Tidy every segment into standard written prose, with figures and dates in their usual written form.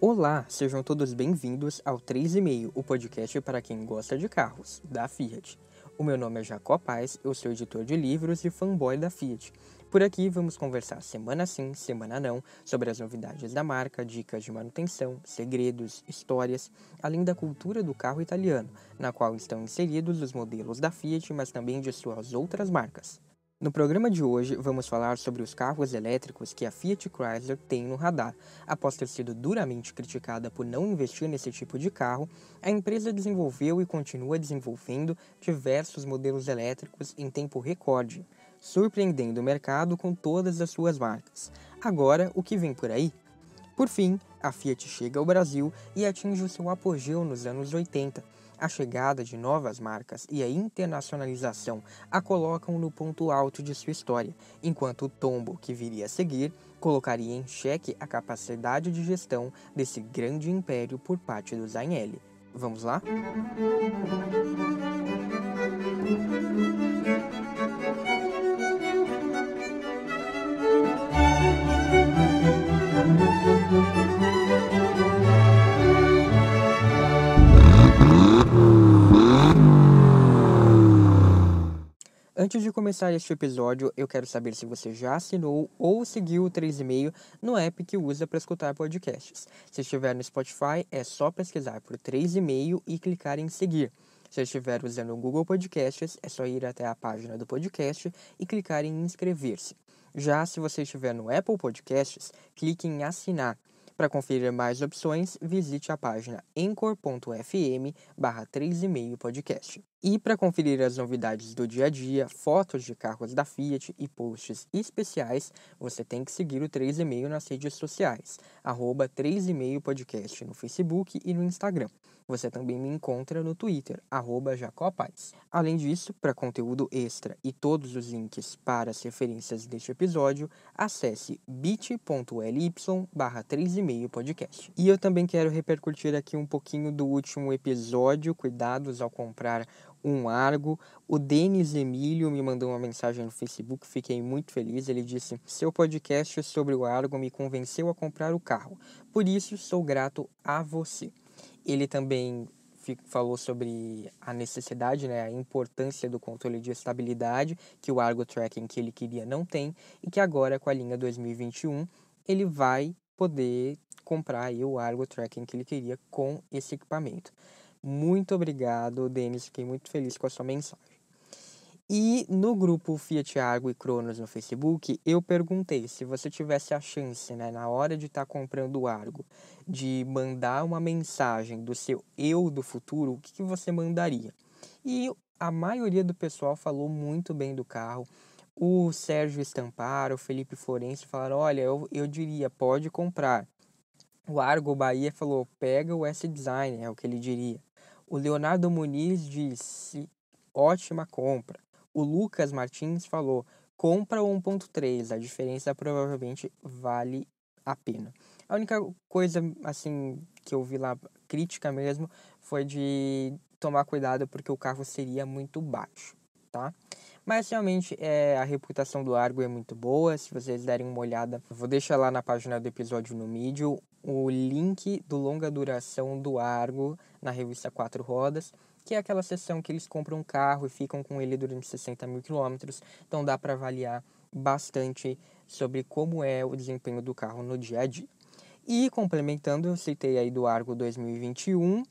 Olá, sejam todos bem-vindos ao 3,5, o podcast para quem gosta de carros, da Fiat. O meu nome é Jacó Paz, eu sou editor de livros e fanboy da Fiat. Por aqui vamos conversar semana sim, semana não, sobre as novidades da marca, dicas de manutenção, segredos, histórias, além da cultura do carro italiano, na qual estão inseridos os modelos da Fiat, mas também de suas outras marcas. No programa de hoje, vamos falar sobre os carros elétricos que a Fiat Chrysler tem no radar. Após ter sido duramente criticada por não investir nesse tipo de carro, a empresa desenvolveu e continua desenvolvendo diversos modelos elétricos em tempo recorde, surpreendendo o mercado com todas as suas marcas. Agora, o que vem por aí? Por fim, a Fiat chega ao Brasil e atinge o seu apogeu nos anos 80. A chegada de novas marcas e a internacionalização a colocam no ponto alto de sua história, enquanto o tombo que viria a seguir colocaria em xeque a capacidade de gestão desse grande império por parte do Agnelli. Vamos lá? Antes de começar este episódio, eu quero saber se você já assinou ou seguiu o 3,5 no app que usa para escutar podcasts. Se estiver no Spotify, é só pesquisar por 3,5 e clicar em seguir. Se estiver usando o Google Podcasts, é só ir até a página do podcast e clicar em inscrever-se. Já se você estiver no Apple Podcasts, clique em assinar. Para conferir mais opções, visite a página anchor.fm/3,5 podcast. E para conferir as novidades do dia a dia, fotos de carros da Fiat e posts especiais, você tem que seguir o 3,5 nas redes sociais, @3,5 podcast no Facebook e no Instagram. Você também me encontra no Twitter, @jacopaz. Além disso, para conteúdo extra e todos os links para as referências deste episódio, acesse bit.ly/3,5 podcast. E eu também quero repercutir aqui um pouquinho do último episódio, cuidados ao comprar um Argo. O Denis Emílio me mandou uma mensagem no Facebook, fiquei muito feliz. Ele disse: seu podcast sobre o Argo me convenceu a comprar o carro, por isso sou grato a você. Ele também falou sobre a necessidade, a importância do controle de estabilidade, que o Argo Tracking que ele queria não tem, e que agora com a linha 2021 ele vai poder comprar aí o Argo Tracking que ele queria com esse equipamento. Muito obrigado, Denis, fiquei muito feliz com a sua mensagem. E no grupo Fiat Argo e Cronos no Facebook, eu perguntei se você tivesse a chance, na hora de estar comprando o Argo, de mandar uma mensagem do seu eu do futuro, o que você mandaria? E a maioria do pessoal falou muito bem do carro. O Sérgio Estamparo, o Felipe Florencio falaram: olha, eu diria, pode comprar. O Argo Bahia falou: pega o S-Design, é o que ele diria. O Leonardo Muniz disse: ótima compra. O Lucas Martins falou: compra o 1.3, a diferença provavelmente vale a pena. A única coisa assim que eu vi lá, crítica mesmo, foi de tomar cuidado porque o carro seria muito baixo, tá? Mas realmente a reputação do Argo é muito boa. Se vocês derem uma olhada, eu vou deixar lá na página do episódio no Medium o link do longa duração do Argo na revista 4 Rodas, que é aquela seção que eles compram um carro e ficam com ele durante 60 mil quilômetros. Então dá para avaliar bastante sobre como é o desempenho do carro no dia a dia. E complementando, eu citei aí do Argo 2021,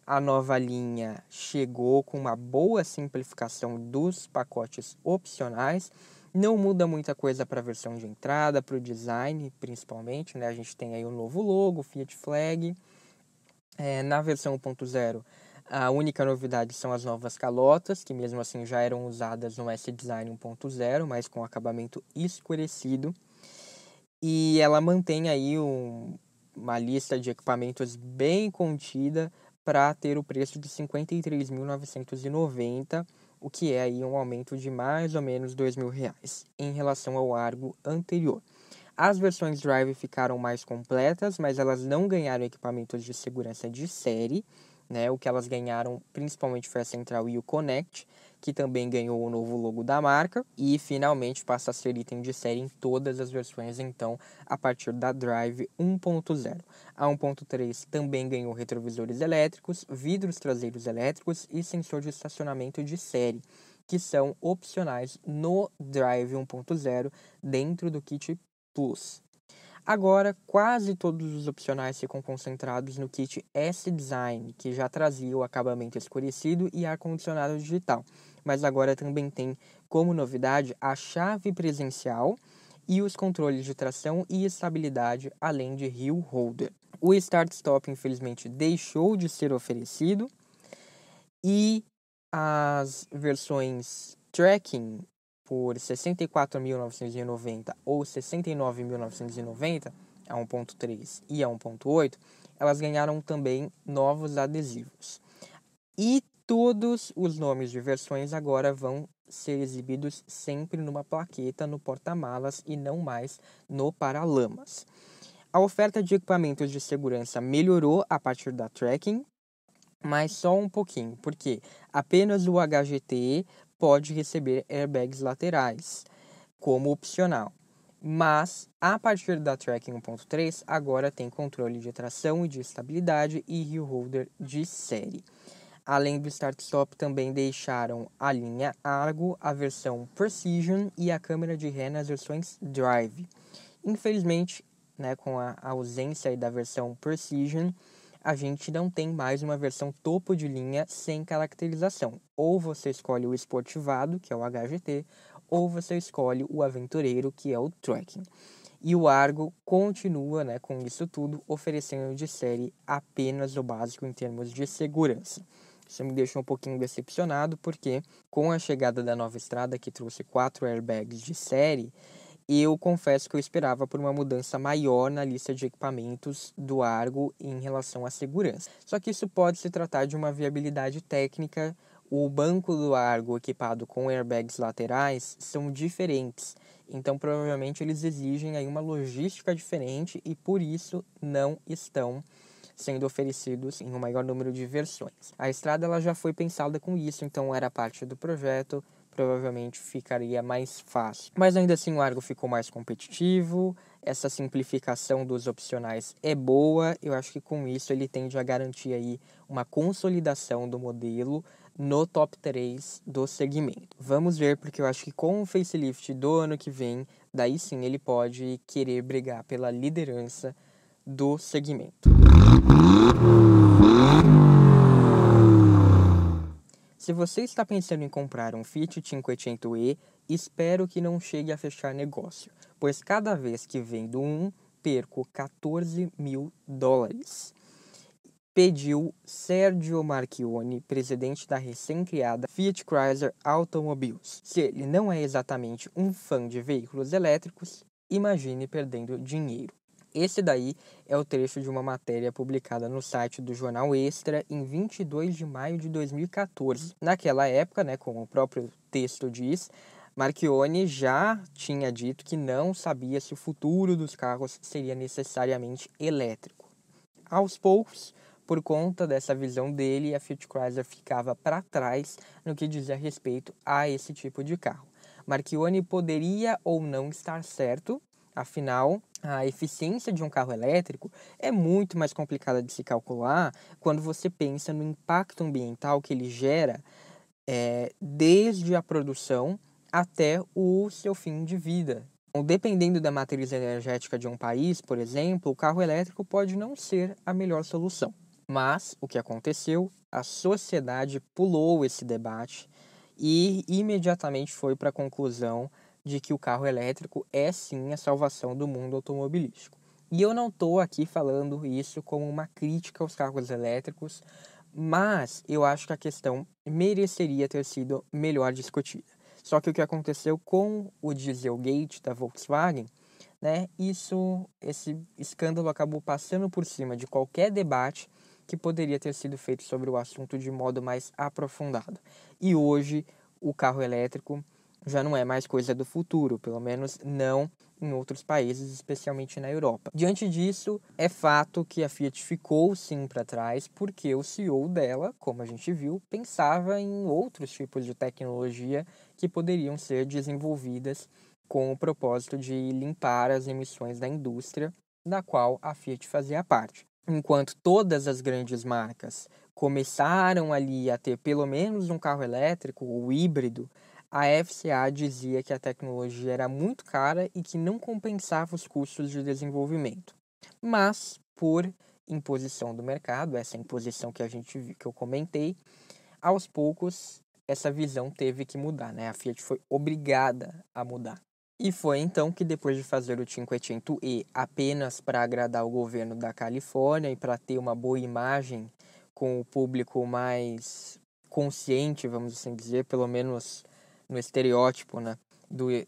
a nova linha chegou com uma boa simplificação dos pacotes opcionais. Não muda muita coisa para a versão de entrada, para o design principalmente, A gente tem aí o novo logo, Fiat Flag. Na versão 1.0, a única novidade são as novas calotas, que mesmo assim já eram usadas no S-Design 1.0, mas com acabamento escurecido. E ela mantém aí uma lista de equipamentos bem contida para ter o preço de R$ 53.990, o que é aí um aumento de mais ou menos R$ 2.000 em relação ao Argo anterior. As versões Drive ficaram mais completas, mas elas não ganharam equipamentos de segurança de série. né? O que elas ganharam principalmente foi a Central e o Connect, que também ganhou o novo logo da marca e finalmente passa a ser item de série em todas as versões, então, a partir da Drive 1.0. A 1.3 também ganhou retrovisores elétricos, vidros traseiros elétricos e sensor de estacionamento de série, que são opcionais no Drive 1.0 dentro do kit Plus. Agora, quase todos os opcionais ficam concentrados no kit S-Design, que já trazia o acabamento escurecido e ar-condicionado digital. Mas agora também tem como novidade a chave presencial e os controles de tração e estabilidade, além de Hill Holder. O Start Stop, infelizmente, deixou de ser oferecido e as versões Tracking por R$ 64.990 ou R$ 69.990, a 1.3 e a 1.8, elas ganharam também novos adesivos. E todos os nomes de versões agora vão ser exibidos sempre numa plaqueta no porta-malas e não mais no paralamas. A oferta de equipamentos de segurança melhorou a partir da Tracking, mas só um pouquinho, porque apenas o HGT pode receber airbags laterais como opcional. Mas, a partir da Tracking 1.3, agora tem controle de tração e de estabilidade e Hill Holder de série. Além do Start-Stop, também deixaram a linha Argo, a versão Precision e a câmera de ré nas versões Drive. Infelizmente, né, com a ausência da versão Precision, a gente não tem mais uma versão topo de linha sem caracterização. Ou você escolhe o esportivado, que é o HGT, ou você escolhe o aventureiro, que é o Tracking. E o Argo continua, né, com isso tudo, oferecendo de série apenas o básico em termos de segurança. Isso me deixa um pouquinho decepcionado, porque com a chegada da nova estrada, que trouxe 4 airbags de série, eu confesso que eu esperava por uma mudança maior na lista de equipamentos do Argo em relação à segurança. Só que isso pode se tratar de uma viabilidade técnica. O banco do Argo equipado com airbags laterais são diferentes, então provavelmente eles exigem aí uma logística diferente e por isso não estão sendo oferecidos em um maior número de versões. A estrada ela já foi pensada com isso, então era parte do projeto, provavelmente ficaria mais fácil. Mas ainda assim o Argo ficou mais competitivo, essa simplificação dos opcionais é boa, eu acho que com isso ele tende a garantir aí uma consolidação do modelo no top 3 do segmento. Vamos ver, porque eu acho que com o facelift do ano que vem, daí sim ele pode querer brigar pela liderança do segmento. Se você está pensando em comprar um Fiat 500e, espero que não chegue a fechar negócio, pois cada vez que vendo um, perco $14.000. Pediu Sergio Marchionne, presidente da recém-criada Fiat Chrysler Automobiles. Se ele não é exatamente um fã de veículos elétricos, imagine perdendo dinheiro. Esse daí é o trecho de uma matéria publicada no site do Jornal Extra em 22 de maio de 2014. Naquela época, né, como o próprio texto diz, Marchionne já tinha dito que não sabia se o futuro dos carros seria necessariamente elétrico. Aos poucos, por conta dessa visão dele, a Fiat Chrysler ficava para trás no que dizia respeito a esse tipo de carro. Marchionne poderia ou não estar certo, afinal, a eficiência de um carro elétrico é muito mais complicada de se calcular quando você pensa no impacto ambiental que ele gera desde a produção até o seu fim de vida. Então, dependendo da matriz energética de um país, por exemplo, o carro elétrico pode não ser a melhor solução. Mas o que aconteceu? A sociedade pulou esse debate e imediatamente foi para a conclusão de que o carro elétrico é sim a salvação do mundo automobilístico. E eu não estou aqui falando isso como uma crítica aos carros elétricos, mas eu acho que a questão mereceria ter sido melhor discutida. Só que o que aconteceu com o Dieselgate da Volkswagen, né, esse escândalo acabou passando por cima de qualquer debate que poderia ter sido feito sobre o assunto de modo mais aprofundado. E hoje o carro elétrico já não é mais coisa do futuro, pelo menos não em outros países, especialmente na Europa. Diante disso, é fato que a Fiat ficou sim para trás, porque o CEO dela, como a gente viu, pensava em outros tipos de tecnologia que poderiam ser desenvolvidas com o propósito de limpar as emissões da indústria, da qual a Fiat fazia parte. Enquanto todas as grandes marcas começaram ali a ter pelo menos um carro elétrico ou híbrido, a FCA dizia que a tecnologia era muito cara e que não compensava os custos de desenvolvimento. Mas, por imposição do mercado, essa imposição que eu comentei, aos poucos essa visão teve que mudar, né? A Fiat foi obrigada a mudar. E foi então que, depois de fazer o Cinquecento-E apenas para agradar o governo da Califórnia e para ter uma boa imagem com o público mais consciente, vamos assim dizer, pelo menos no estereótipo, né,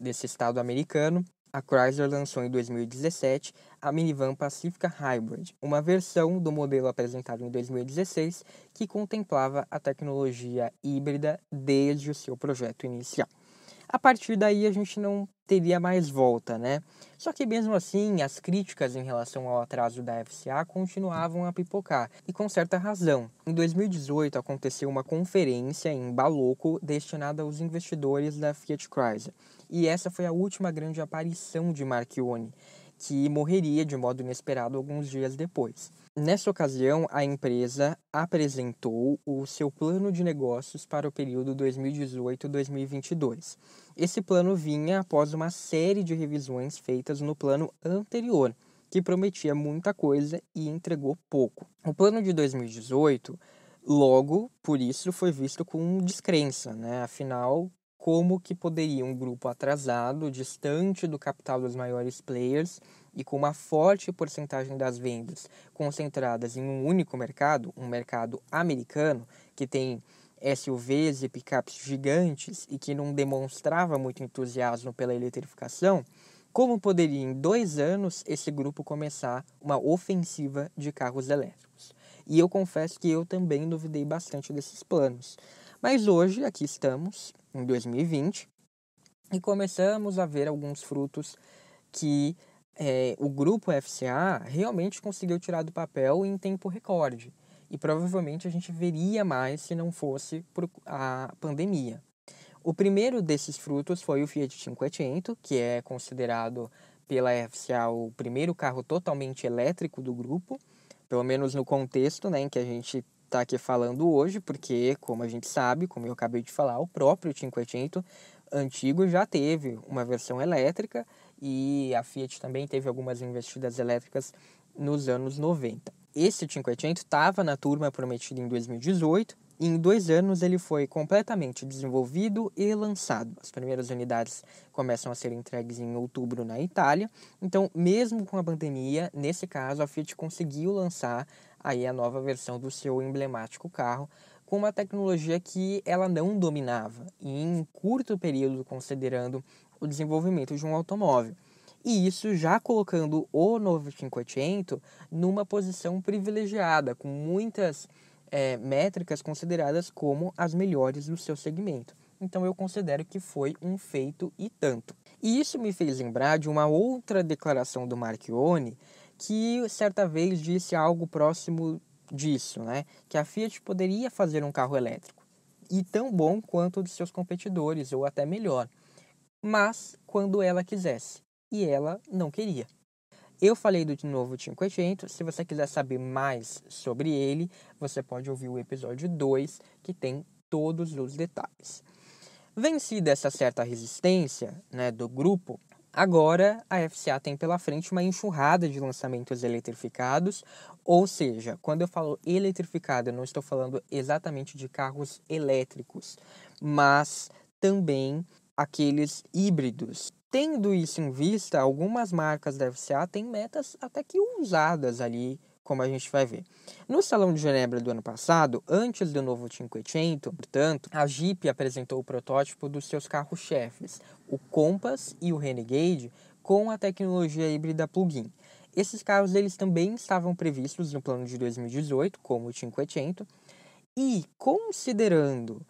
desse estado americano, a Chrysler lançou em 2017 a minivan Pacifica Hybrid, uma versão do modelo apresentado em 2016 que contemplava a tecnologia híbrida desde o seu projeto inicial. A partir daí a gente não teria mais volta, né? Só que mesmo assim, as críticas em relação ao atraso da FCA continuavam a pipocar, e com certa razão. Em 2018 aconteceu uma conferência em Baloco destinada aos investidores da Fiat Chrysler, e essa foi a última grande aparição de Marchionni, que morreria de modo inesperado alguns dias depois. Nessa ocasião, a empresa apresentou o seu plano de negócios para o período 2018-2022. Esse plano vinha após uma série de revisões feitas no plano anterior, que prometia muita coisa e entregou pouco. O plano de 2018, logo, por isso, foi visto com descrença, né? Afinal, como que poderia um grupo atrasado, distante do capital dos maiores players e com uma forte porcentagem das vendas concentradas em um único mercado, um mercado americano, que tem SUVs e picapes gigantes e que não demonstrava muito entusiasmo pela eletrificação, como poderia em 2 anos esse grupo começar uma ofensiva de carros elétricos? E eu confesso que eu também duvidei bastante desses planos. Mas hoje, aqui estamos, em 2020, e começamos a ver alguns frutos que o grupo FCA realmente conseguiu tirar do papel em tempo recorde. E provavelmente a gente veria mais se não fosse por a pandemia. O primeiro desses frutos foi o Fiat Cinquecento, que é considerado pela FCA o primeiro carro totalmente elétrico do grupo, pelo menos no contexto, né, em que a gente está aqui falando hoje, porque, como a gente sabe, como eu acabei de falar, o próprio Cinquecento antigo já teve uma versão elétrica e a Fiat também teve algumas investidas elétricas nos anos 90. Esse Cinquecento estava na turma prometida em 2018 e em 2 anos ele foi completamente desenvolvido e lançado. As primeiras unidades começam a ser entregues em outubro na Itália. Então, mesmo com a pandemia, nesse caso, a Fiat conseguiu lançar aí a nova versão do seu emblemático carro com uma tecnologia que ela não dominava em curto período, considerando o desenvolvimento de um automóvel. E isso já colocando o novo Cinquecento numa posição privilegiada, com muitas métricas consideradas como as melhores do seu segmento. Então eu considero que foi um feito e tanto. E isso me fez lembrar de uma outra declaração do Marchionni, que certa vez disse algo próximo disso, né? Que a Fiat poderia fazer um carro elétrico e tão bom quanto o de seus competidores, ou até melhor, mas quando ela quisesse, e ela não queria. Eu falei do novo Cinquecento, se você quiser saber mais sobre ele, você pode ouvir o episódio 2, que tem todos os detalhes. Vencida essa certa resistência, né, do grupo, agora a FCA tem pela frente uma enxurrada de lançamentos eletrificados, ou seja, quando eu falo eletrificado, eu não estou falando exatamente de carros elétricos, mas também aqueles híbridos. Tendo isso em vista, algumas marcas da FCA têm metas até que ousadas ali, como a gente vai ver. No Salão de Genebra do ano passado, antes do novo Cinquecento, portanto, a Jeep apresentou o protótipo dos seus carros-chefes, o Compass e o Renegade, com a tecnologia híbrida plug-in. Esses carros eles também estavam previstos no plano de 2018, como o Cinquecento, e considerando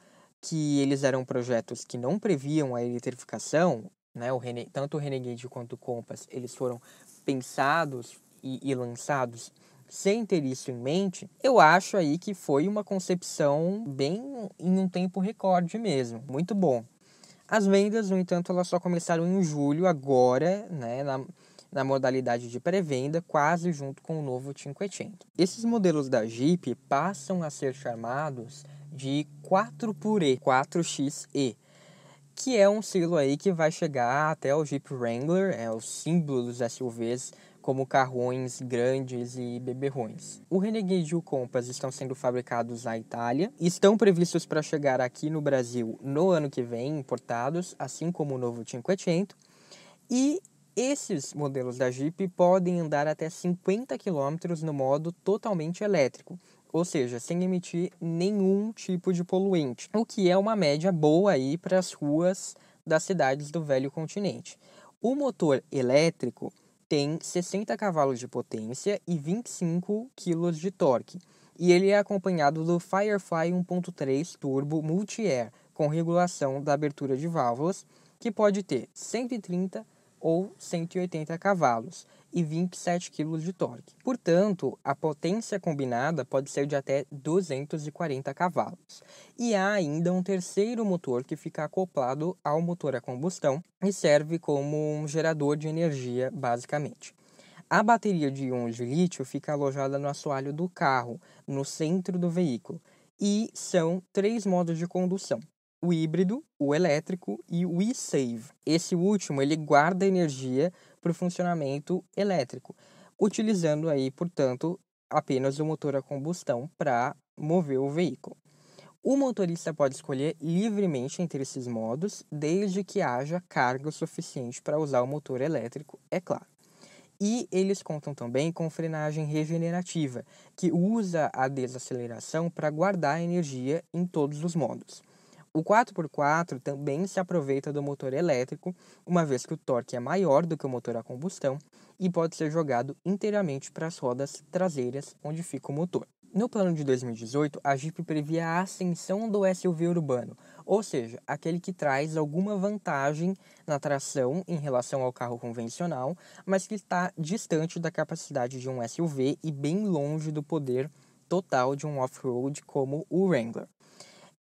que eles eram projetos que não previam a eletrificação, né? Tanto o Renegade quanto o Compass, eles foram pensados e lançados sem ter isso em mente, eu acho aí que foi uma concepção bem em um tempo recorde mesmo, muito bom. As vendas, no entanto, elas só começaram em julho agora, né, na modalidade de pré-venda, quase junto com o novo Cinquecento. Esses modelos da Jeep passam a ser chamados de 4xE, 4XE, que é um selo aí que vai chegar até o Jeep Wrangler, é o símbolo dos SUVs, como carrões grandes e beberrões. O Renegade e o Compass estão sendo fabricados na Itália, estão previstos para chegar aqui no Brasil no ano que vem, importados, assim como o novo Cinquecento, e esses modelos da Jeep podem andar até 50 km no modo totalmente elétrico, ou seja, sem emitir nenhum tipo de poluente, o que é uma média boa aí para as ruas das cidades do velho continente. O motor elétrico tem 60 cavalos de potência e 25 kg de torque, e ele é acompanhado do Firefly 1.3 Turbo Multi-Air, com regulação da abertura de válvulas, que pode ter 130 ou 180 cavalos e 27 kg de torque. Portanto, a potência combinada pode ser de até 240 cavalos. E há ainda um terceiro motor que fica acoplado ao motor a combustão e serve como um gerador de energia, basicamente. A bateria de íons de lítio fica alojada no assoalho do carro, no centro do veículo, e são 3 modos de condução: o híbrido, o elétrico e o e-save. Esse último, ele guarda energia para o funcionamento elétrico, utilizando aí, portanto, apenas o motor a combustão para mover o veículo. O motorista pode escolher livremente entre esses modos, desde que haja carga suficiente para usar o motor elétrico, é claro. E eles contam também com frenagem regenerativa, que usa a desaceleração para guardar energia em todos os modos. O 4x4 também se aproveita do motor elétrico, uma vez que o torque é maior do que o motor a combustão e pode ser jogado inteiramente para as rodas traseiras, onde fica o motor. No plano de 2018, a Jeep previa a ascensão do SUV urbano, ou seja, aquele que traz alguma vantagem na tração em relação ao carro convencional, mas que está distante da capacidade de um SUV e bem longe do poder total de um off-road como o Wrangler.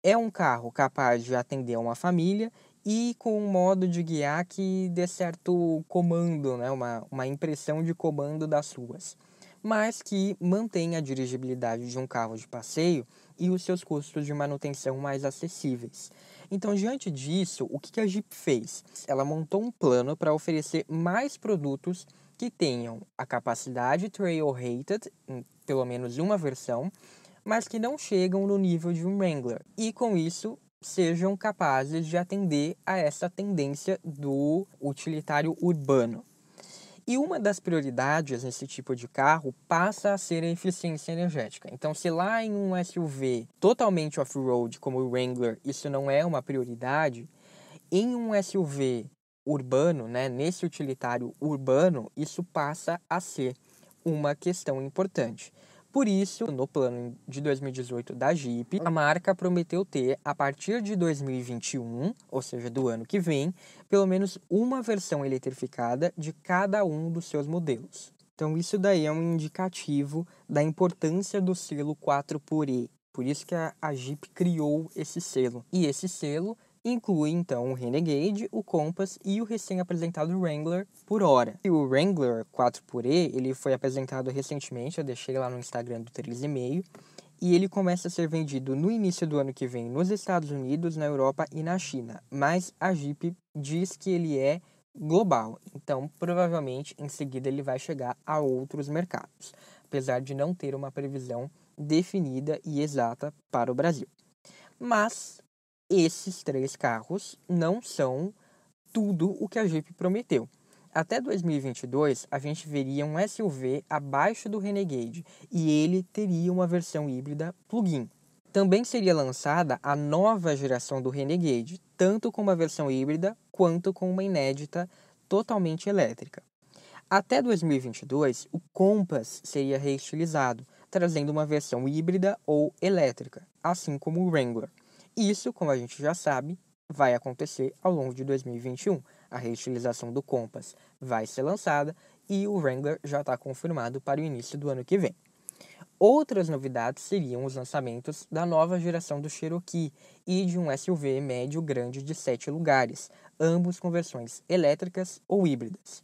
É um carro capaz de atender uma família e com um modo de guiar que dê certo comando, né? uma impressão de comando das ruas, mas que mantém a dirigibilidade de um carro de passeio e os seus custos de manutenção mais acessíveis. Então, diante disso, o que a Jeep fez? Ela montou um plano para oferecer mais produtos que tenham a capacidade Trail-Rated, em pelo menos uma versão, mas que não chegam no nível de um Wrangler, e com isso sejam capazes de atender a essa tendência do utilitário urbano. E uma das prioridades nesse tipo de carro passa a ser a eficiência energética. Então, se lá em um SUV totalmente off-road, como o Wrangler, isso não é uma prioridade, em um SUV urbano, né, nesse utilitário urbano, isso passa a ser uma questão importante. Por isso, no plano de 2018 da Jeep, a marca prometeu ter, a partir de 2021, ou seja, do ano que vem, pelo menos uma versão eletrificada de cada um dos seus modelos. Então, isso daí é um indicativo da importância do selo 4xE. Por isso que a Jeep criou esse selo. E esse selo inclui, então, o Renegade, o Compass e o recém-apresentado Wrangler por hora. E o Wrangler 4xE, ele foi apresentado recentemente, eu deixei lá no Instagram do 3,5, e ele começa a ser vendido no início do ano que vem nos Estados Unidos, na Europa e na China. Mas a Jeep diz que ele é global, então provavelmente em seguida ele vai chegar a outros mercados, apesar de não ter uma previsão definida e exata para o Brasil. Mas esses 3 carros não são tudo o que a Jeep prometeu. Até 2022, a gente veria um SUV abaixo do Renegade e ele teria uma versão híbrida plug-in. Também seria lançada a nova geração do Renegade, tanto com uma versão híbrida quanto com uma inédita totalmente elétrica. Até 2022, o Compass seria reestilizado, trazendo uma versão híbrida ou elétrica, assim como o Wrangler. Isso, como a gente já sabe, vai acontecer ao longo de 2021, a reutilização do Compass vai ser lançada e o Wrangler já está confirmado para o início do ano que vem. Outras novidades seriam os lançamentos da nova geração do Cherokee e de um SUV médio grande de 7 lugares, ambos com versões elétricas ou híbridas.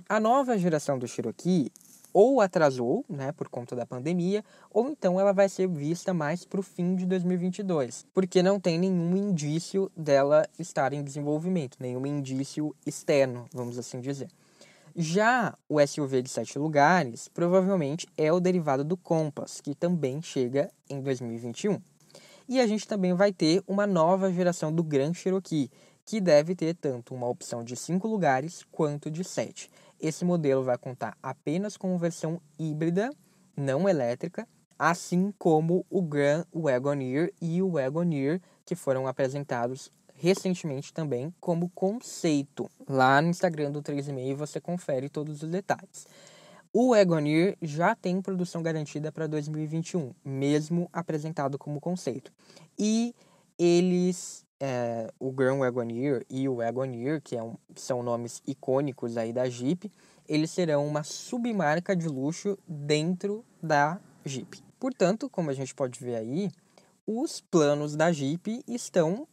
A nova geração do Cherokee ou atrasou, por conta da pandemia, ou então ela vai ser vista mais para o fim de 2022, porque não tem nenhum indício dela estar em desenvolvimento, nenhum indício externo, vamos assim dizer. Já o SUV de 7 lugares provavelmente é o derivado do Compass, que também chega em 2021. E a gente também vai ter uma nova geração do Grand Cherokee, que deve ter tanto uma opção de 5 lugares quanto de 7. Esse modelo vai contar apenas com versão híbrida, não elétrica, assim como o Grand Wagoneer e o Wagoneer, que foram apresentados recentemente também como conceito. Lá no Instagram do 3,5 você confere todos os detalhes. O Wagoneer já tem produção garantida para 2021, mesmo apresentado como conceito. E eles, o Grand Wagoneer e o Wagoneer, que são nomes icônicos aí da Jeep, eles serão uma submarca de luxo dentro da Jeep. Portanto, como a gente pode ver aí, os planos da Jeep estão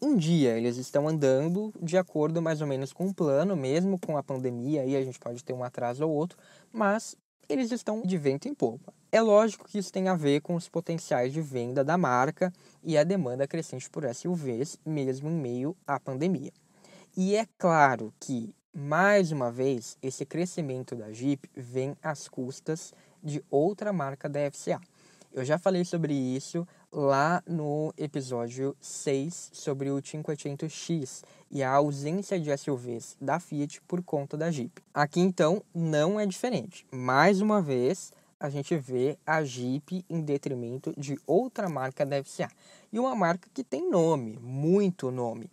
em dia, eles estão andando de acordo mais ou menos com o plano, mesmo com a pandemia, aí a gente pode ter um atraso ou outro, mas eles estão de vento em popa. É lógico que isso tem a ver com os potenciais de venda da marca e a demanda crescente por SUVs, mesmo em meio à pandemia. E é claro que, mais uma vez, esse crescimento da Jeep vem às custas de outra marca da FCA. Eu já falei sobre isso lá no episódio 6 sobre o 500X e a ausência de SUVs da Fiat por conta da Jeep. Aqui então não é diferente. Mais uma vez a gente vê a Jeep em detrimento de outra marca da FCA. E uma marca que tem nome, muito nome.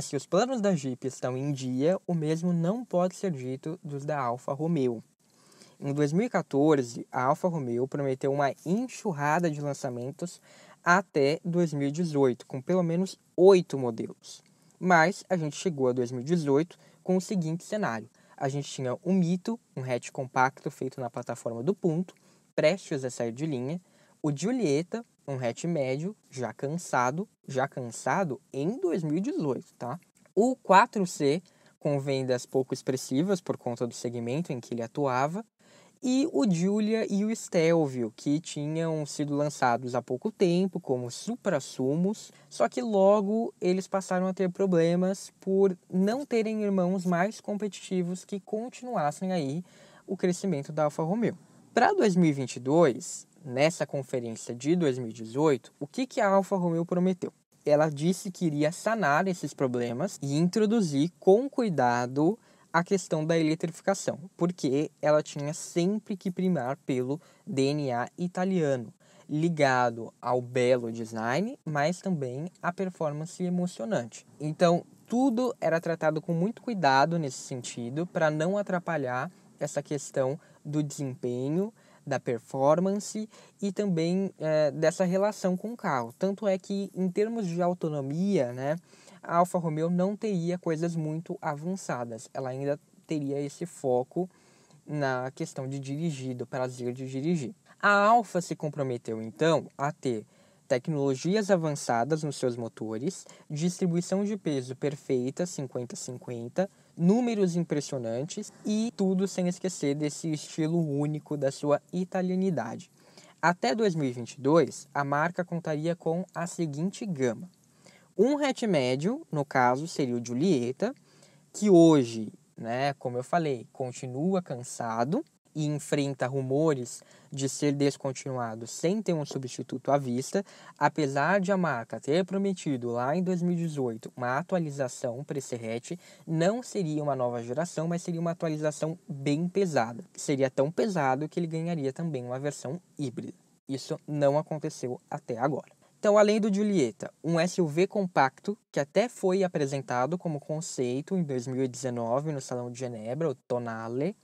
Se os planos da Jeep estão em dia, o mesmo não pode ser dito dos da Alfa Romeo. Em 2014, a Alfa Romeo prometeu uma enxurrada de lançamentos até 2018, com pelo menos 8 modelos. Mas a gente chegou a 2018 com o seguinte cenário. A gente tinha o Mito, um hatch compacto feito na plataforma do Punto, prestes a sair de linha, o Giulietta, um hatch médio, já cansado em 2018, tá? O 4C, com vendas pouco expressivas por conta do segmento em que ele atuava, e o Giulia e o Stelvio, que tinham sido lançados há pouco tempo como suprassumos, só que logo eles passaram a ter problemas por não terem irmãos mais competitivos que continuassem aí o crescimento da Alfa Romeo. Para 2022, nessa conferência de 2018, o que a Alfa Romeo prometeu? Ela disse que iria sanar esses problemas e introduzir com cuidado a questão da eletrificação, porque ela tinha sempre que primar pelo DNA italiano, ligado ao belo design, mas também à performance emocionante. Então, tudo era tratado com muito cuidado nesse sentido, para não atrapalhar essa questão do desempenho, da performance e também dessa relação com o carro. Tanto é que, em termos de autonomia, a Alfa Romeo não teria coisas muito avançadas. Ela ainda teria esse foco na questão de dirigir, do prazer de dirigir. A Alfa se comprometeu, então, a ter tecnologias avançadas nos seus motores, distribuição de peso perfeita, 50-50, números impressionantes e tudo sem esquecer desse estilo único da sua italianidade. Até 2022, a marca contaria com a seguinte gama. Um hatch médio, no caso, seria o Giulietta, que hoje, como eu falei, continua cansado e enfrenta rumores de ser descontinuado sem ter um substituto à vista, apesar de a marca ter prometido lá em 2018 uma atualização para esse hatch, não seria uma nova geração, mas seria uma atualização bem pesada. Seria tão pesado que ele ganharia também uma versão híbrida. Isso não aconteceu até agora. Então, além do Giulietta, um SUV compacto que até foi apresentado como conceito em 2019 no Salão de Genebra, o Tonale.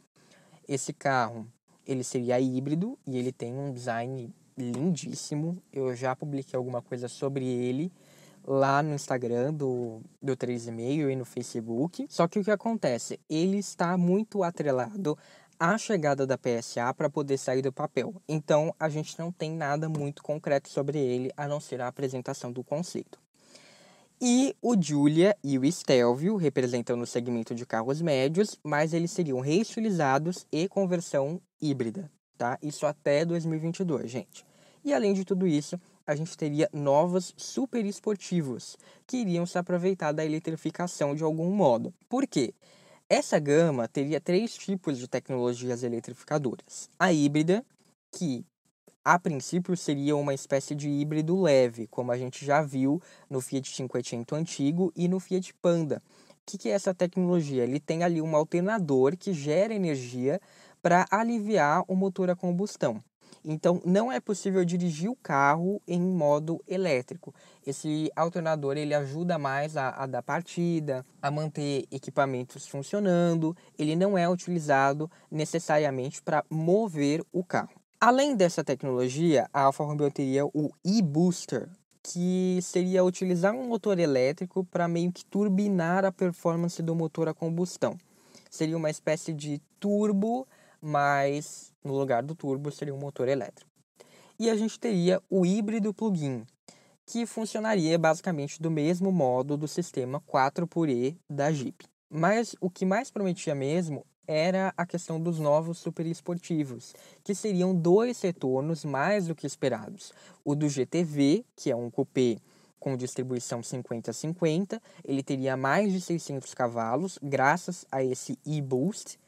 Esse carro, ele seria híbrido e ele tem um design lindíssimo. Eu já publiquei alguma coisa sobre ele lá no Instagram do 3,5 e no Facebook. Só que o que acontece? Ele está muito atrelado à chegada da PSA para poder sair do papel. Então, a gente não tem nada muito concreto sobre ele, a não ser a apresentação do conceito. E o Giulia e o Stelvio representam no segmento de carros médios, mas eles seriam reestilizados e conversão híbrida, tá? Isso até 2022, gente. E além de tudo isso, a gente teria novos super esportivos que iriam se aproveitar da eletrificação de algum modo. Por quê? Essa gama teria 3 tipos de tecnologias eletrificadoras. A híbrida, que a princípio seria uma espécie de híbrido leve, como a gente já viu no Fiat 500 antigo e no Fiat Panda. O que é essa tecnologia? Ele tem ali um alternador que gera energia para aliviar o motor a combustão. Então, não é possível dirigir o carro em modo elétrico. Esse alternador ele ajuda mais a dar partida, a manter equipamentos funcionando. Ele não é utilizado necessariamente para mover o carro. Além dessa tecnologia, a Alfa Romeo teria o e-Booster, que seria utilizar um motor elétrico para meio que turbinar a performance do motor a combustão. Seria uma espécie de turbo, mas no lugar do turbo seria um motor elétrico. E a gente teria o híbrido plug-in, que funcionaria basicamente do mesmo modo do sistema 4xE da Jeep. Mas o que mais prometia mesmo era a questão dos novos superesportivos, que seriam 2 retornos mais do que esperados. O do GTV, que é um coupé com distribuição 50-50, ele teria mais de 600 cavalos, graças a esse e-Boost,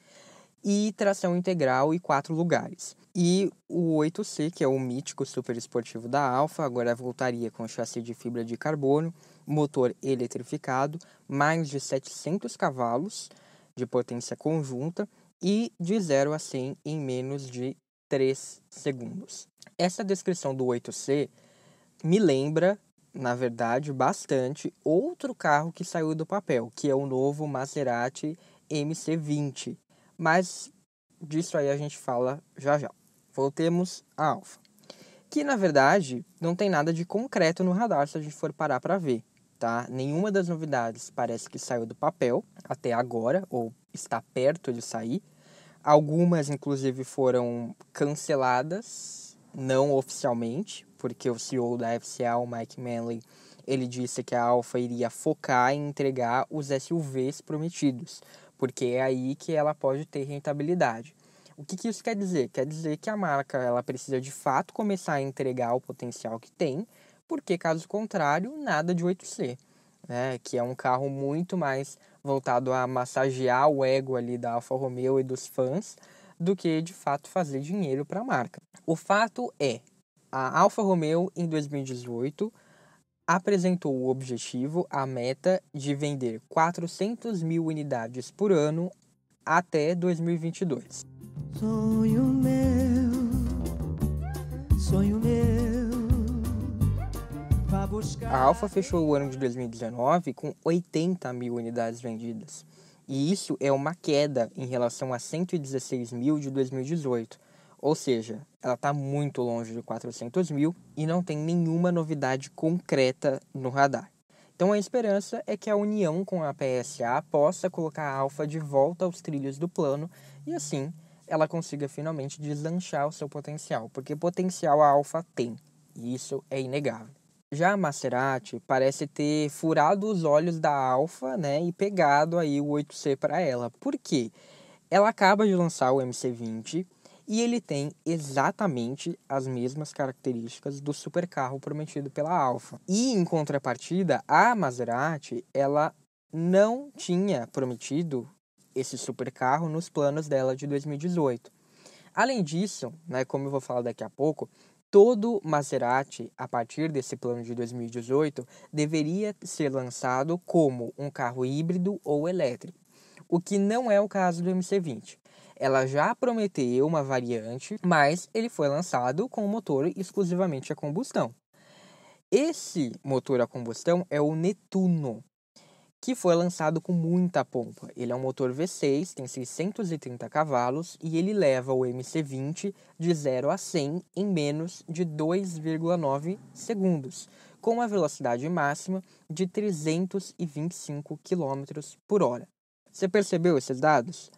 e tração integral e 4 lugares. E o 8C, que é o mítico super esportivo da Alfa, agora voltaria com chassi de fibra de carbono, motor eletrificado, mais de 700 cavalos de potência conjunta e de 0 a 100 em menos de 3 segundos. Essa descrição do 8C me lembra, na verdade, bastante outro carro que saiu do papel, que é o novo Maserati MC20. Mas disso aí a gente fala já já. Voltemos à Alfa, que na verdade não tem nada de concreto no radar se a gente for parar para ver, tá? Nenhuma das novidades parece que saiu do papel até agora ou está perto de sair. Algumas inclusive foram canceladas, não oficialmente, porque o CEO da FCA, o Mike Manley, ele disse que a Alfa iria focar em entregar os SUVs prometidos, porque é aí que ela pode ter rentabilidade. O que isso quer dizer? Quer dizer que a marca ela precisa de fato começar a entregar o potencial que tem, porque caso contrário, nada de 8C, né? Que é um carro muito mais voltado a massagear o ego ali da Alfa Romeo e dos fãs, do que de fato fazer dinheiro para a marca. O fato é, a Alfa Romeo em 2018 apresentou o objetivo, a meta de vender 400 mil unidades por ano até 2022. Sonho meu, vá buscar. A Alfa fechou o ano de 2019 com 80 mil unidades vendidas. E isso é uma queda em relação a 116 mil de 2018. Ou seja, ela está muito longe de 400 mil e não tem nenhuma novidade concreta no radar. Então a esperança é que a união com a PSA possa colocar a Alfa de volta aos trilhos do plano e assim ela consiga finalmente deslanchar o seu potencial, porque potencial a Alfa tem, e isso é inegável. Já a Maserati parece ter furado os olhos da Alfa, né, e pegado aí o 8C para ela. Por quê? Ela acaba de lançar o MC20 e ele tem exatamente as mesmas características do supercarro prometido pela Alfa. E em contrapartida, a Maserati, ela não tinha prometido esse supercarro nos planos dela de 2018. Além disso, né, como eu vou falar daqui a pouco, todo Maserati, a partir desse plano de 2018, deveria ser lançado como um carro híbrido ou elétrico, o que não é o caso do MC20. Ela já prometeu uma variante, mas ele foi lançado com um motor exclusivamente a combustão. Esse motor a combustão é o Nettuno, que foi lançado com muita pompa. Ele é um motor V6, tem 630 cavalos e ele leva o MC20 de 0 a 100 em menos de 2,9 segundos, com uma velocidade máxima de 325 km por hora. Você percebeu esses dados?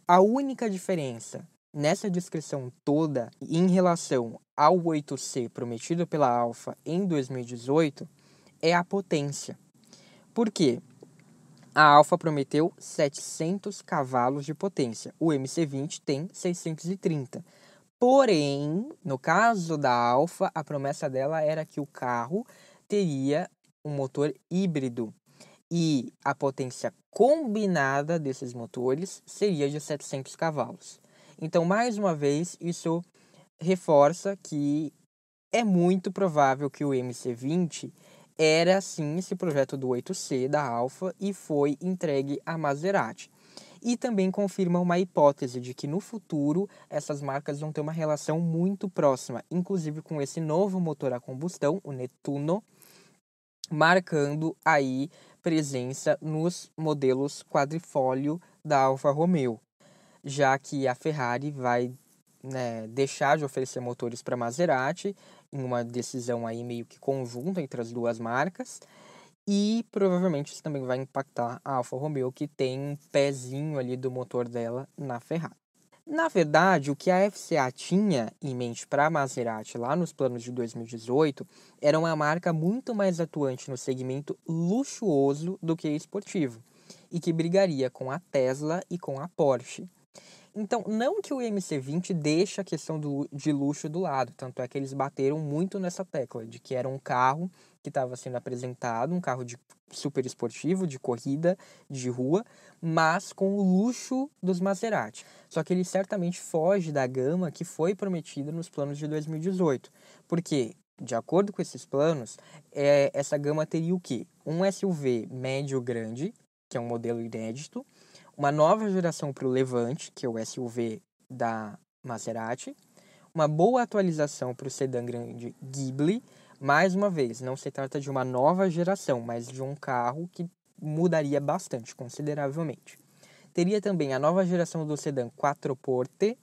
A única diferença nessa descrição toda em relação ao 8C prometido pela Alfa em 2018 é a potência. Por quê? A Alfa prometeu 700 cavalos de potência, o MC20 tem 630. Porém, no caso da Alfa, a promessa dela era que o carro teria um motor híbrido e a potência combinada desses motores seria de 700 cavalos. Então, mais uma vez, isso reforça que é muito provável que o MC20 era sim esse projeto do 8C da Alfa e foi entregue à Maserati. E também confirma uma hipótese de que no futuro essas marcas vão ter uma relação muito próxima, inclusive com esse novo motor a combustão, o Nettuno, marcando aí presença nos modelos quadrifólio da Alfa Romeo, já que a Ferrari vai deixar de oferecer motores para a Maserati em uma decisão aí meio que conjunta entre as duas marcas. E provavelmente isso também vai impactar a Alfa Romeo, que tem um pezinho ali do motor dela na Ferrari. Na verdade, o que a FCA tinha em mente para a Maserati lá nos planos de 2018 era uma marca muito mais atuante no segmento luxuoso do que esportivo, e que brigaria com a Tesla e com a Porsche. Então, não que o MC20 deixe a questão de luxo do lado, tanto é que eles bateram muito nessa tecla, de que era um carro que estava sendo apresentado, um carro de super esportivo, de corrida, de rua, mas com o luxo dos Maserati. Só que ele certamente foge da gama que foi prometida nos planos de 2018, porque, de acordo com esses planos, essa gama teria o quê? Um SUV médio-grande, que é um modelo inédito, uma nova geração para o Levante, que é o SUV da Maserati, uma boa atualização para o sedã grande Ghibli. Mais uma vez, não se trata de uma nova geração, mas de um carro que mudaria bastante, consideravelmente. Teria também a nova geração do sedã Quattroporte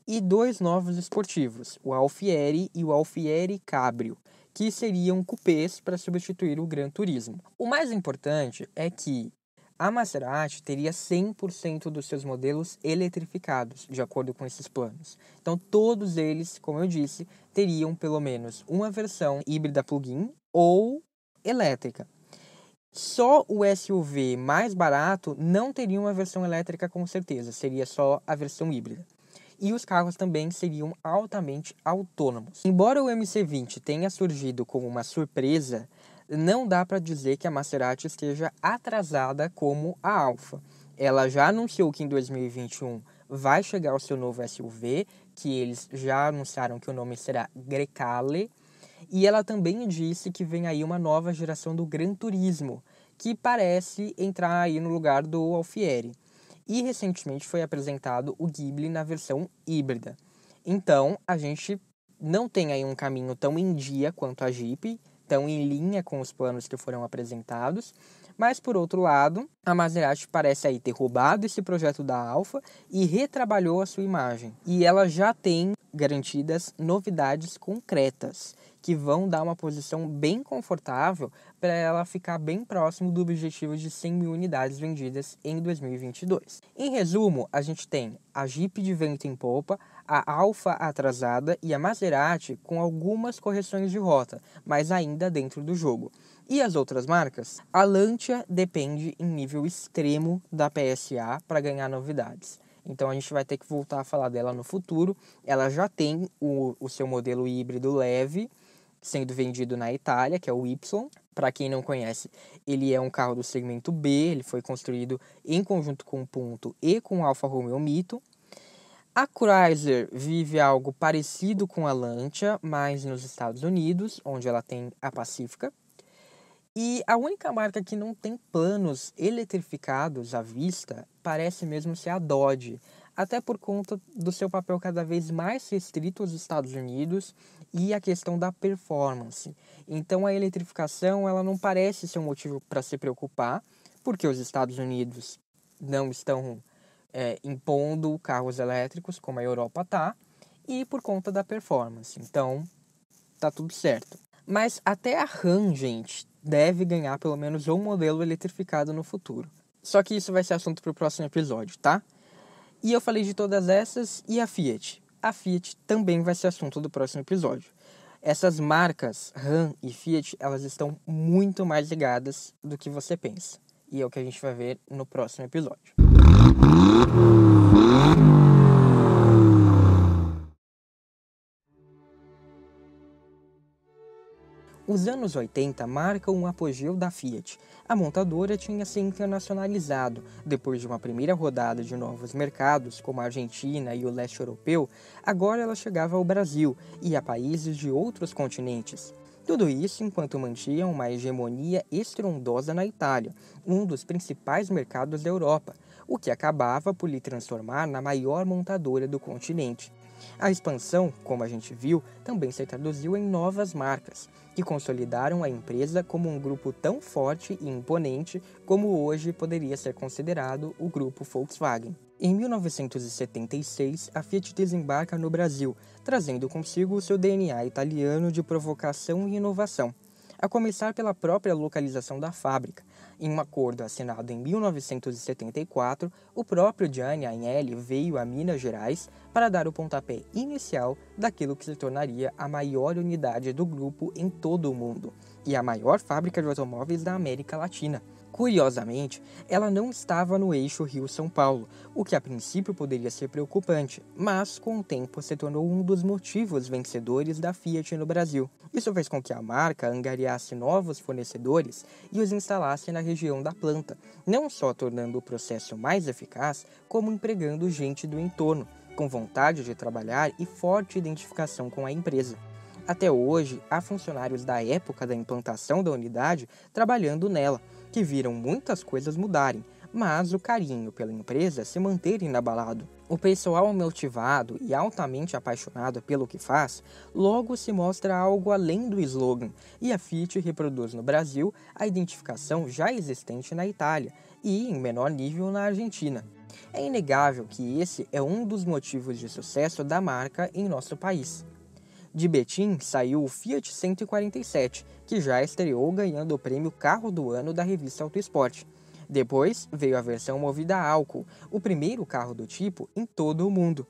e 2 novos esportivos, o Alfieri e o Alfieri Cabrio, que seriam cupês para substituir o Gran Turismo. O mais importante é que a Maserati teria 100% dos seus modelos eletrificados, de acordo com esses planos. Então, todos eles, como eu disse, teriam pelo menos uma versão híbrida plug-in ou elétrica. Só o SUV mais barato não teria uma versão elétrica com certeza, seria só a versão híbrida. E os carros também seriam altamente autônomos. Embora o MC20 tenha surgido como uma surpresa, não dá para dizer que a Maserati esteja atrasada como a Alfa. Ela já anunciou que em 2021 vai chegar o seu novo SUV, que eles já anunciaram que o nome será Grecale, e ela também disse que vem aí uma nova geração do Gran Turismo, que parece entrar aí no lugar do Alfieri. E recentemente foi apresentado o Ghibli na versão híbrida. Então, a gente não tem aí um caminho tão em dia quanto a Jeep, tão em linha com os planos que foram apresentados, mas por outro lado, a Maserati parece aí ter roubado esse projeto da Alfa e retrabalhou a sua imagem. E ela já tem garantidas novidades concretas, que vão dar uma posição bem confortável para ela ficar bem próximo do objetivo de 100 mil unidades vendidas em 2022. Em resumo, a gente tem a Jeep de vento em popa, a Alfa atrasada e a Maserati com algumas correções de rota, mas ainda dentro do jogo. E as outras marcas? A Lancia depende em nível extremo da PSA para ganhar novidades. Então a gente vai ter que voltar a falar dela no futuro. Ela já tem o seu modelo híbrido leve sendo vendido na Itália, que é o Y. Para quem não conhece, ele é um carro do segmento B, ele foi construído em conjunto com o Punto e com o Alfa Romeo Mito. A Chrysler vive algo parecido com a Lancia, mas nos Estados Unidos, onde ela tem a Pacifica. E a única marca que não tem planos eletrificados à vista parece mesmo ser a Dodge, até por conta do seu papel cada vez mais restrito aos Estados Unidos e a questão da performance. Então a eletrificação ela não parece ser um motivo para se preocupar, porque os Estados Unidos não estão impondo carros elétricos como a Europa está, e por conta da performance. Então, tá tudo certo. Mas até a RAM, gente, deve ganhar pelo menos um modelo eletrificado no futuro. Só que isso vai ser assunto para o próximo episódio, tá? E eu falei de todas essas, e a Fiat? A Fiat também vai ser assunto do próximo episódio. Essas marcas, RAM e Fiat, elas estão muito mais ligadas do que você pensa. E é o que a gente vai ver no próximo episódio. Os anos 80 marcam um apogeu da Fiat. A montadora tinha se internacionalizado. Depois de uma primeira rodada de novos mercados, como a Argentina e o leste europeu, agora ela chegava ao Brasil e a países de outros continentes. Tudo isso enquanto mantinha uma hegemonia estrondosa na Itália, um dos principais mercados da Europa, o que acabava por lhe transformar na maior montadora do continente. A expansão, como a gente viu, também se traduziu em novas marcas, que consolidaram a empresa como um grupo tão forte e imponente como hoje poderia ser considerado o grupo Volkswagen. Em 1976, a Fiat desembarca no Brasil, trazendo consigo o seu DNA italiano de provocação e inovação, a começar pela própria localização da fábrica. Em um acordo assinado em 1974, o próprio Gianni Agnelli veio a Minas Gerais para dar o pontapé inicial daquilo que se tornaria a maior unidade do grupo em todo o mundo, e a maior fábrica de automóveis da América Latina. Curiosamente, ela não estava no eixo Rio-São Paulo, o que a princípio poderia ser preocupante, mas com o tempo se tornou um dos motivos vencedores da Fiat no Brasil. Isso fez com que a marca angariasse novos fornecedores e os instalasse na região da planta, não só tornando o processo mais eficaz, como empregando gente do entorno, com vontade de trabalhar e forte identificação com a empresa. Até hoje, há funcionários da época da implantação da unidade trabalhando nela, que viram muitas coisas mudarem, mas o carinho pela empresa se manter inabalado. O pessoal motivado e altamente apaixonado pelo que faz, logo se mostra algo além do slogan, e a Fiat reproduz no Brasil a identificação já existente na Itália e, em menor nível, na Argentina. É inegável que esse é um dos motivos de sucesso da marca em nosso país. De Betim saiu o Fiat 147, que já estreou ganhando o prêmio Carro do Ano da revista Auto Esporte. Depois veio a versão movida a álcool, o primeiro carro do tipo em todo o mundo.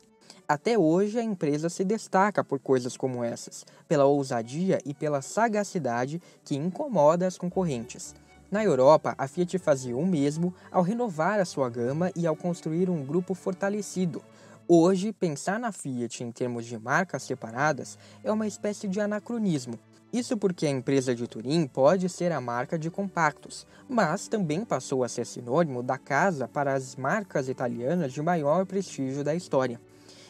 Até hoje a empresa se destaca por coisas como essas, pela ousadia e pela sagacidade que incomoda as concorrentes. Na Europa, a Fiat fazia o mesmo ao renovar a sua gama e ao construir um grupo fortalecido. Hoje, pensar na Fiat em termos de marcas separadas é uma espécie de anacronismo. Isso porque a empresa de Turim pode ser a marca de compactos, mas também passou a ser sinônimo da casa para as marcas italianas de maior prestígio da história.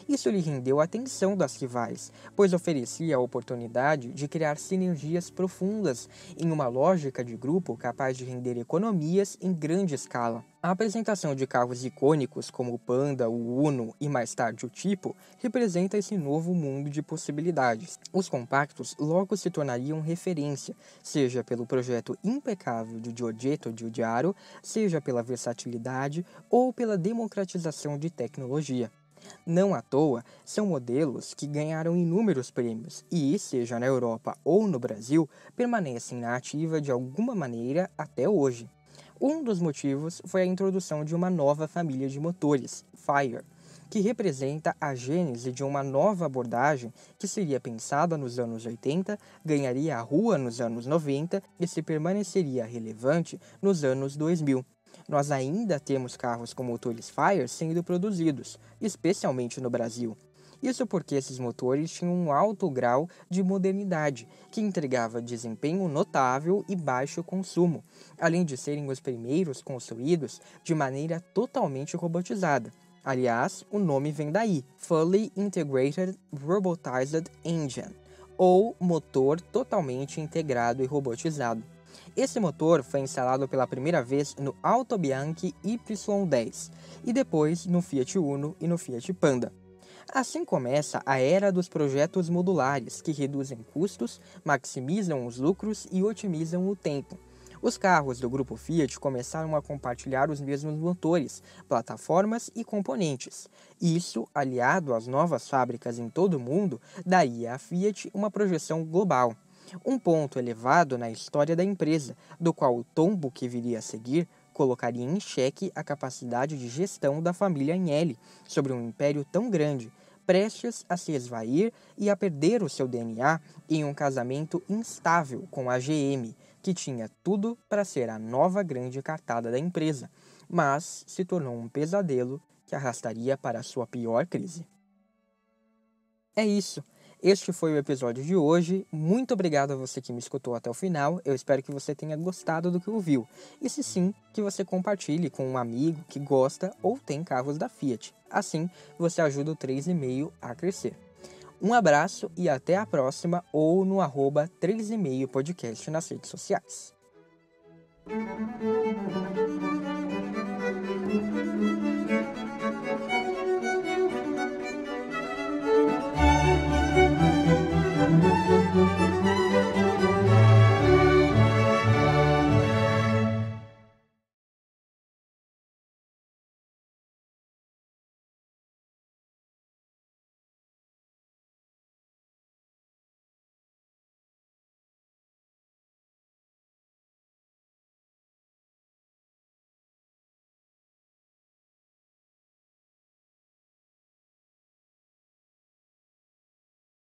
Isso lhe rendeu a atenção das rivais, pois oferecia a oportunidade de criar sinergias profundas em uma lógica de grupo capaz de render economias em grande escala. A apresentação de carros icônicos como o Panda, o Uno e mais tarde o Tipo representa esse novo mundo de possibilidades. Os compactos logo se tornariam referência, seja pelo projeto impecável de Giorgetto Giugiaro, seja pela versatilidade ou pela democratização de tecnologia. Não à toa, são modelos que ganharam inúmeros prêmios e, seja na Europa ou no Brasil, permanecem na ativa de alguma maneira até hoje. Um dos motivos foi a introdução de uma nova família de motores, Fire, que representa a gênese de uma nova abordagem que seria pensada nos anos 80, ganharia a rua nos anos 90 e se permaneceria relevante nos anos 2000. Nós ainda temos carros com motores Fire sendo produzidos, especialmente no Brasil. Isso porque esses motores tinham um alto grau de modernidade, que entregava desempenho notável e baixo consumo, além de serem os primeiros construídos de maneira totalmente robotizada. Aliás, o nome vem daí, Fully Integrated Robotized Engine, ou motor totalmente integrado e robotizado. Esse motor foi instalado pela primeira vez no Auto Bianchi Y10 e depois no Fiat Uno e no Fiat Panda. Assim começa a era dos projetos modulares, que reduzem custos, maximizam os lucros e otimizam o tempo. Os carros do grupo Fiat começaram a compartilhar os mesmos motores, plataformas e componentes. Isso, aliado às novas fábricas em todo o mundo, daria à Fiat uma projeção global. Um ponto elevado na história da empresa, do qual o tombo que viria a seguir colocaria em xeque a capacidade de gestão da família Agnelli sobre um império tão grande, prestes a se esvair e a perder o seu DNA em um casamento instável com a GM, que tinha tudo para ser a nova grande cartada da empresa, mas se tornou um pesadelo que arrastaria para a sua pior crise. É isso. Este foi o episódio de hoje. Muito obrigado a você que me escutou até o final. Eu espero que você tenha gostado do que ouviu. E se sim, que você compartilhe com um amigo que gosta ou tem carros da Fiat. Assim, você ajuda o 3,5 a crescer. Um abraço e até a próxima ou no @3,5 podcast nas redes sociais.